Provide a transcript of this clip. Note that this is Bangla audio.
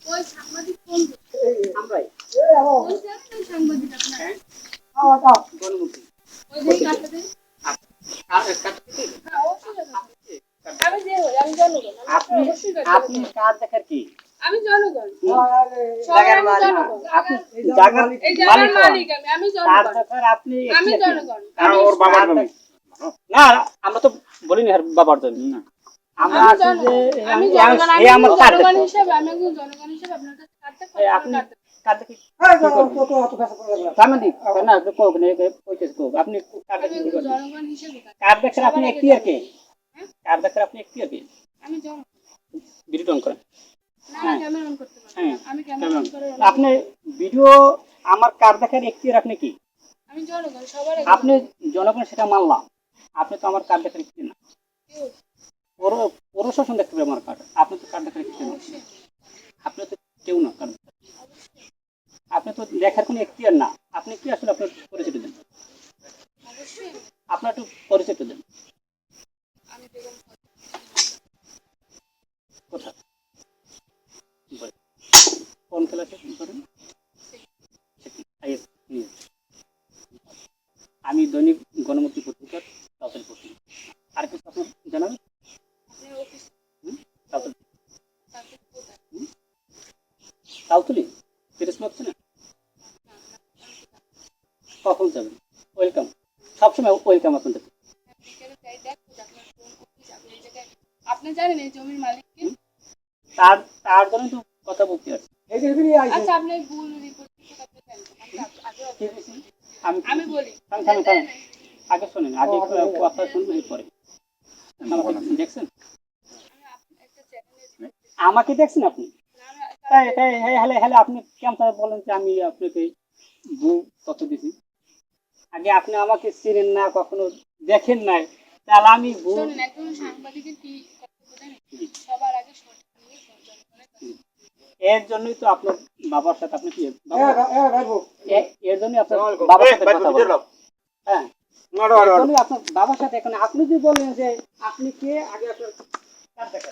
ওই সাংবাদিক কোন আমরাই কোন সাংবাদিক আপনার হ্যাঁ গণমুখী ওই যে কাটতে আমি যে আমি জনগণ আমি আপনি অবশ্যই আপনি কার দেখার কি আমি জনগণ জায়গার আমি মালিক জনগণ আপনি জায়গার এই জায়গার মালিক মালিক আমি কার জনগণ দেখার আপনি আমি একটি জনগণ ওর বাবার জমি না আমরা তো বলিনি আর বাবার জন্য না আমরা আমি আছি যে আমি এই জনগণ এই আমার কার জনগণ দেখো হিসেবে আমি একজন জনগণ হিসেবে আপনার কাছে কাটতে এই আপনি কার দেখি সামনে না তো কোক নেই কইতেছ কোক আপনি কার আমি দেখি একজন জনগণ হিসেবে কার দেখার আপনি একটি আর কে কার দেখার আপনি একটি আর কে আমি জনগণ ভিডিও অন করেন না ক্যামেরা অন করতে পারবো হ্যাঁ আমি ক্যামেরা অন করে আপনি ভিডিও আমার কার দেখার একটি আর আপনি কি আমি জনগণ সবার আপনি জনগণ সেটা মানলাম আপনি তো আমার কার্ড দেখার ইচ্ছে না প্রশাসন দেখতে পাবে আমার কার্ড আপনি তো কার্ড দেখার ইচ্ছে না আপনি তো কেউ না কার্ড আপনি তো দেখার কোনো এখতিয়ার না আপনি কি আসলে আপনার পরিচয় দেন অবশ্যই আপনার একটু পরিচয় দেন আমি বেগম কোথা কোন ক্লাসে করেন আমি দৈনিক গণমুক্তি পত্রিকার তাড়াতাড়ি পড়ছি আর কিছু আপনার জানাবেন আপনার অফিস তাড়াতাড়ি তাতে কোথায় তালতুলি ফিরেস লাগছে না কখন যাবেন ওয়েলকাম সবসময় ওয়েলকাম আপনাদের বিকেলে যাই দেখো আপনার কোন অফিস আপনি এই জায়গায় আপনি জানেন এই জমির মালিক কে তার তার জন্য তো কথা বলতে আসছি আচ্ছা আপনি ভুল রিপোর্ট আপনি জানেন আগে আমি আমি বলি থামেন আগে শোনেন আগে কথা শুনবেন পরে আমাকে দেখছেন একটা চ্যানেলে আমাকে দেখছেন আপনি তাই তাই হ্যালো হ্যালো আপনি কেমন বলেন যে আমি আপনাকে ভুল তথ্য দিছি আগে আপনি আমাকে চিনেন না কখনো দেখেন নাই তাহলে আমি ভুল শুনুন একজন সাংবাদিকের কি কর্তব্য জানেন সবার আগে সঠিক নিউজ জনগণের কাছে এর জন্যই তো আপনার বাবার সাথে আপনি কি এর জন্যই আপনার বাবার সাথে কথা বলেন হ্যাঁ এর জন্যই আপনার বাবার সাথে এখন আপনি যে বলেন যে আপনি কে আগে আপনার কার দেখা